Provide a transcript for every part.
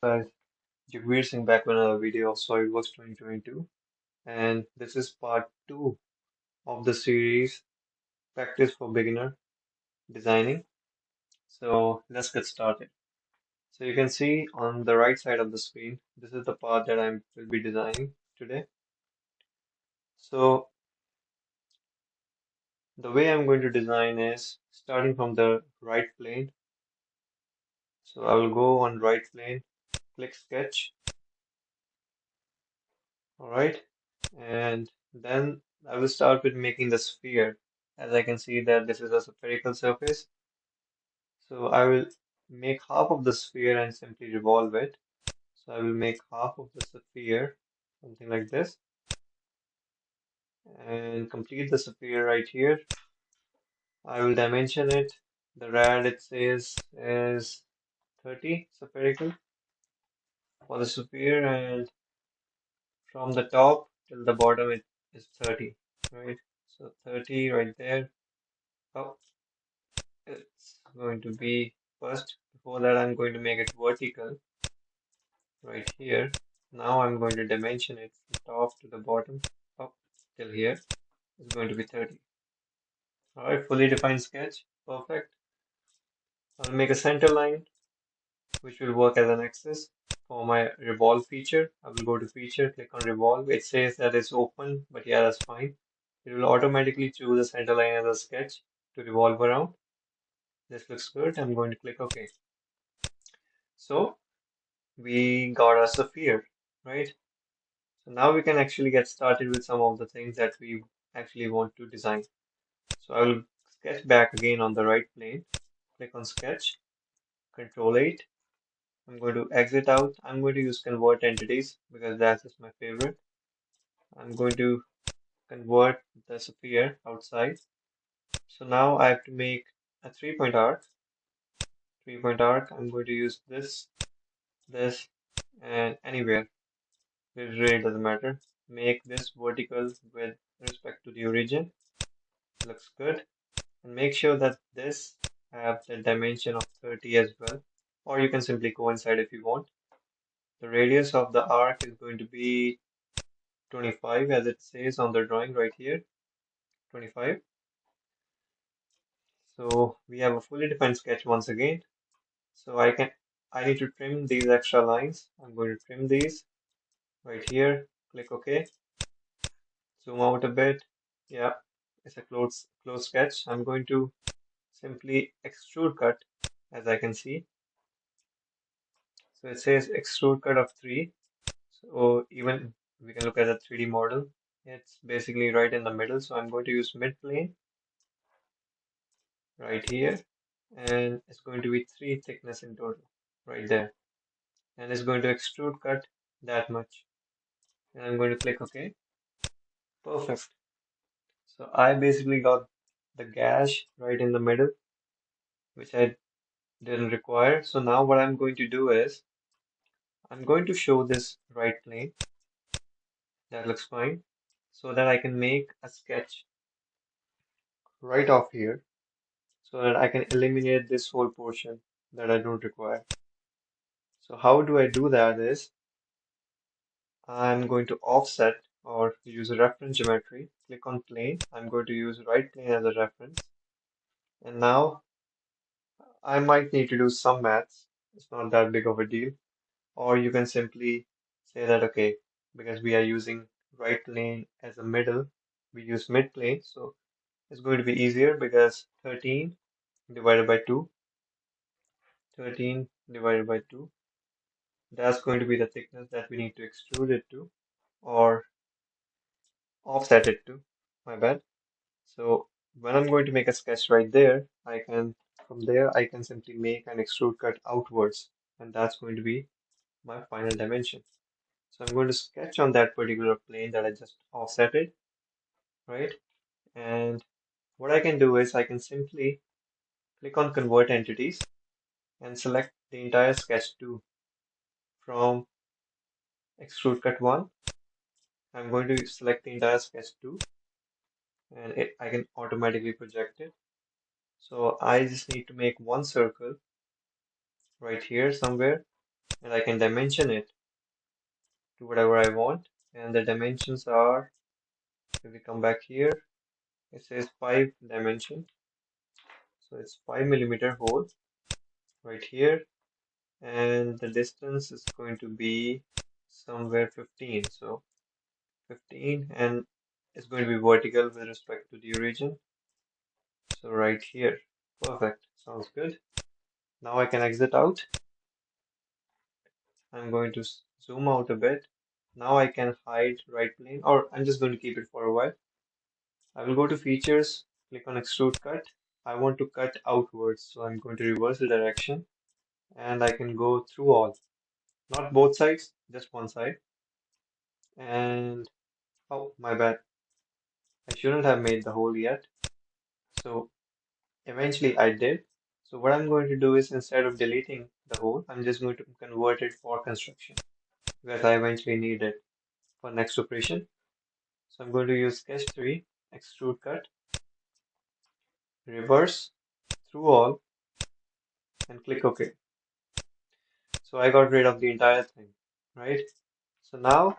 Guys, Jagbir Singh back with another video of Solidworks 2022, and this is part 2 of the series Practice for Beginner Designing. So let's get started. So you can see on the right side of the screen, this is the part that I will be designing today. So the way I'm going to design is starting from the right plane. So I will go on right plane, click sketch, all right, and then I will start with making the sphere. As I can see that this is a spherical surface. So I will make half of the sphere and simply revolve it. So I will make half of the sphere, something like this, and complete the sphere right here. I will dimension it. The rad it says is 30 spherical for the sphere, and from the top till the bottom it is 30, right? So 30 right there. Oh, it's going to be first. Before that, I'm going to make it vertical right here. Now I'm going to dimension it from top to the bottom up till here is going to be 30. Alright, fully defined sketch. Perfect. I'll make a center line which will work as an axis for my revolve feature. I will go to feature, click on revolve. It says that it's open, but yeah, that's fine. It will automatically choose a center line as a sketch to revolve around. This looks good. I'm going to click OK. So we got a sphere, right? So now we can actually get started with some of the things that we actually want to design. So I will sketch back again on the right plane, click on sketch, Control 8. I'm going to exit out. I'm going to use convert entities because that is my favorite. I'm going to convert the sphere outside. So now I have to make a 3-point arc. 3-point arc, I'm going to use this, and anywhere. It really doesn't matter. Make this vertical with respect to the origin. Looks good. And make sure that this have the dimension of 30 as well, or you can simply coincide if you want. The radius of the arc is going to be 25 as it says on the drawing right here, 25. So we have a fully defined sketch once again. So I need to trim these extra lines. I'm going to trim these right here, click OK, zoom out a bit. Yeah, it's a close sketch. I'm going to simply extrude cut as I can see. So it says extrude cut of 3. So even we can look at a 3D model. It's basically right in the middle. So I'm going to use mid plane right here. And it's going to be 3 thickness in total right there. And it's going to extrude cut that much. And I'm going to click OK. Perfect. So I basically got the gash right in the middle, which I didn't require. So now what I'm going to do is I'm going to show this right plane. That looks fine. So that I can make a sketch right off here so that I can eliminate this whole portion that I don't require. So how do I do that is I'm going to offset or use a reference geometry. Click on plane. I'm going to use right plane as a reference. And now I might need to do some maths. It's not that big of a deal. Or you can simply say that, okay, because we are using right plane as a middle, we use mid plane. So it's going to be easier because 13 divided by 2, 13 divided by 2, that's going to be the thickness that we need to extrude it to or offset it to, my bad. So when I'm going to make a sketch right there, from there, I can simply make an extrude cut outwards, and that's going to be my final dimension. So I'm going to sketch on that particular plane that I just offsetted, right? And what I can do is I can simply click on convert entities and select the entire sketch 2 from extrude cut 1. I'm going to select the entire sketch 2 and I can automatically project it. So I just need to make one circle right here somewhere. and I can dimension it to whatever I want. And the dimensions are, if we come back here, it says 5 dimension. So it's 5 millimeter hole right here. And the distance is going to be somewhere 15. So 15, and it's going to be vertical with respect to the origin. So right here. Perfect. Sounds good. Now I can exit out. I'm going to zoom out a bit. Now I can hide right plane, or I'm just going to keep it for a while. I will go to features, click on extrude cut. I want to cut outwards, so I'm going to reverse the direction, and I can go through all, not both sides, just one side. And oh, my bad. I shouldn't have made the hole yet. So eventually I did. So what I'm going to do is, instead of deleting the hole, I'm just going to convert it for construction, because I eventually need it for next operation. So I'm going to use sketch 3, extrude cut, reverse through all, and click OK. So I got rid of the entire thing, right? So now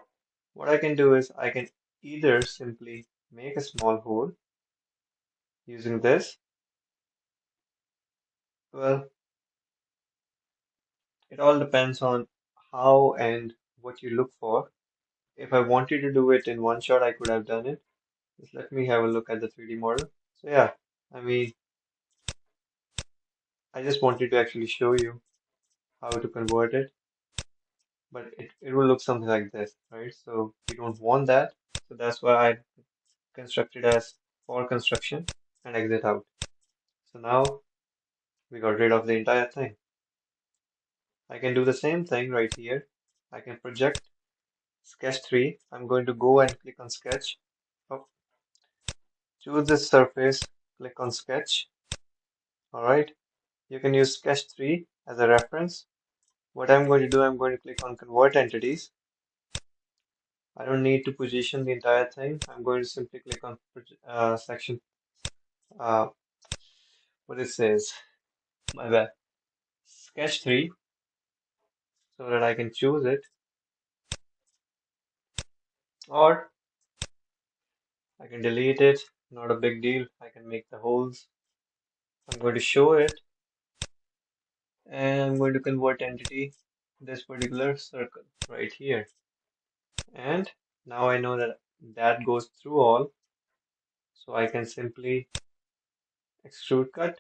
what I can do is I can either simply make a small hole using this. Well, it all depends on how and what you look for. If I wanted to do it in one shot, I could have done it. Just let me have a look at the 3D model. So yeah, I mean, I just wanted to actually show you how to convert it, but it will look something like this, right? So we don't want that. So that's why I constructed as for construction and exit out. So now we got rid of the entire thing. I can do the same thing right here. I can project sketch 3. I'm going to go and click on sketch. Oh, choose this surface, click on sketch. All right. You can use sketch 3 as a reference. What I'm going to do, I'm going to click on convert entities. I don't need to position the entire thing. I'm going to simply click on section, uh, what it says, my bad, sketch 3, so that I can choose it, or I can delete it, not a big deal. I can make the holes. I'm going to show it, and I'm going to convert entity, this particular circle right here. And now I know that that goes through all, so I can simply extrude cut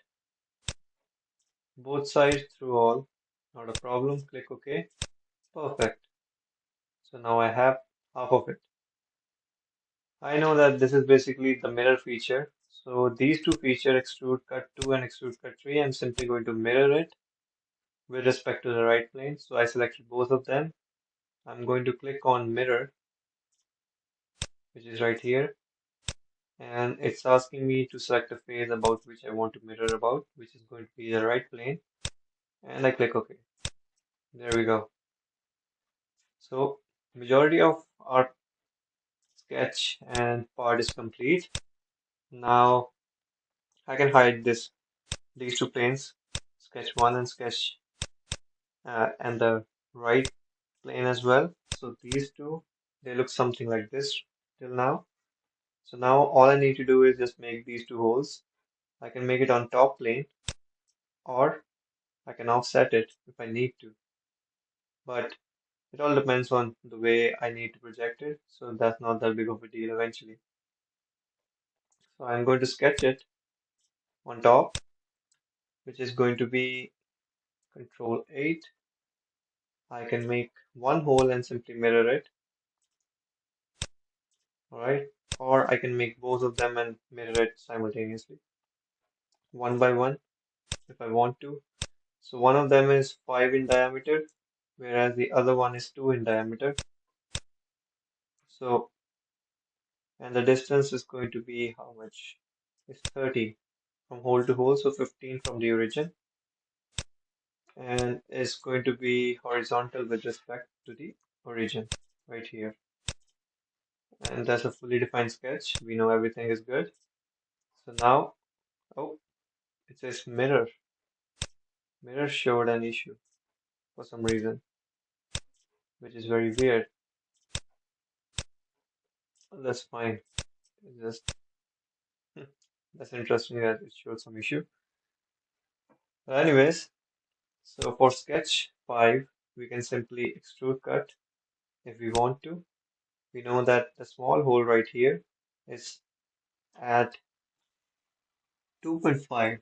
both sides through all, not a problem. Click OK. Perfect. So now I have half of it. I know that this is basically the mirror feature. So these two features, extrude cut 2 and extrude cut 3, I'm simply going to mirror it with respect to the right plane. So I selected both of them. I'm going to click on mirror, which is right here. And it's asking me to select a phase about which I want to mirror about, which is going to be the right plane. And I click OK. There we go. So majority of our sketch and part is complete. Now I can hide these two planes, sketch 1 and sketch and the right plane as well. So these two, they look something like this till now. So now all I need to do is just make these two holes. I can make it on top plane, or I can offset it if I need to. But it all depends on the way I need to project it. So that's not that big of a deal eventually. So I'm going to sketch it on top, which is going to be Control 8. I can make one hole and simply mirror it. Alright, or I can make both of them and mirror it simultaneously, one by one, if I want to. So one of them is 5 in diameter, whereas the other one is 2 in diameter. So, and the distance is going to be how much? It's 30 from hole to hole, so 15 from the origin. And it's going to be horizontal with respect to the origin, right here. And that's a fully defined sketch. We know everything is good. So now, oh, it says mirror. Mirror showed an issue for some reason. which is very weird. That's fine. It's just that's interesting that it showed some issue. Anyways, so for sketch 5, we can simply extrude cut if we want to. We know that the small hole right here is at 2.5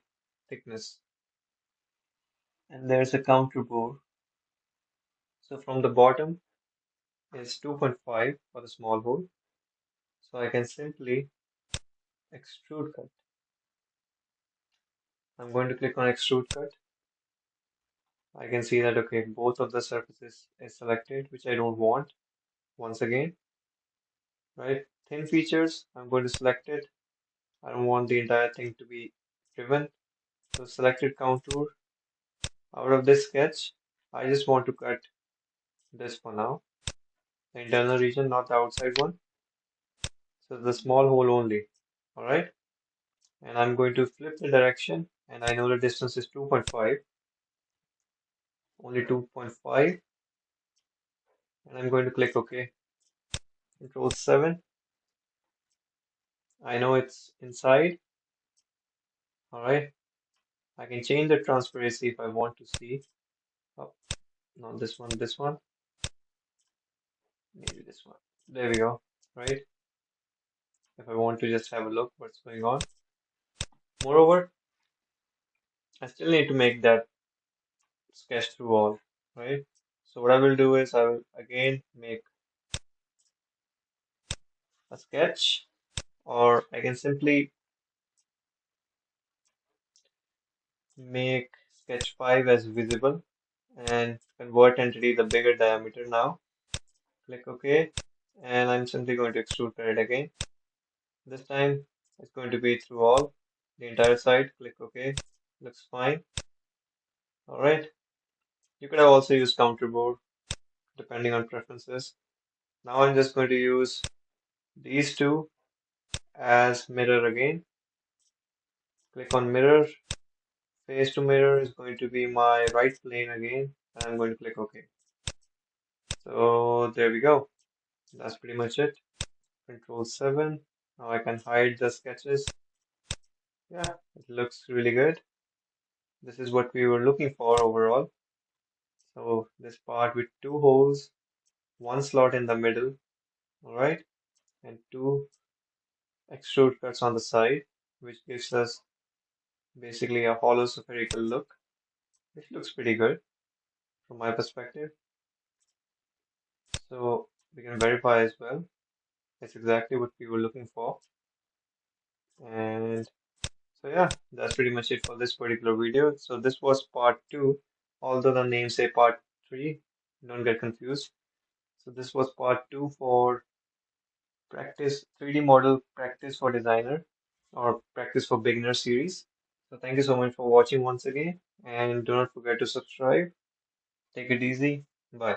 thickness, and there's a counter bore. So from the bottom is 2.5 for the small hole. So I can simply extrude cut. I'm going to click on extrude cut. I can see that, okay, both of the surfaces is selected, which I don't want. Once again, right? Thin features, I'm going to select it. I don't want the entire thing to be driven. So selected contour. Out of this sketch, I just want to cut this for now. The internal region, not the outside one. So the small hole only. Alright. And I'm going to flip the direction, and I know the distance is 2.5. Only 2.5. And I'm going to click OK. Control 7. I know it's inside. Alright. I can change the transparency if I want to see. Oh, not this one, this one. Maybe this one. There we go. Right. If I want to just have a look what's going on. Moreover, I still need to make that sketch through all. Right. So what I will do is I will again make a sketch, or I can simply make sketch 5 as visible and convert entity the bigger diameter now. Click OK, and I'm simply going to extrude it again. This time it's going to be through all, the entire side. Click OK, looks fine. Alright, you could have also used counter bore depending on preferences. Now I'm just going to use these two as mirror again. Click on mirror. Face to mirror is going to be my right plane again, and I'm going to click OK. So there we go. That's pretty much it. Control 7. Now I can hide the sketches. Yeah, it looks really good. This is what we were looking for overall. So this part with two holes, one slot in the middle, alright, and two extrude cuts on the side, which gives us basically a hollow spherical look, which looks pretty good from my perspective. So we can verify as well. That's exactly what we were looking for. And so yeah, that's pretty much it for this particular video. So this was part 2, although the name say part 3, don't get confused. So this was part 2 for practice 3D model practice for designer or practice for beginner series. So thank you so much for watching once again, and do not forget to subscribe. Take it easy. Bye.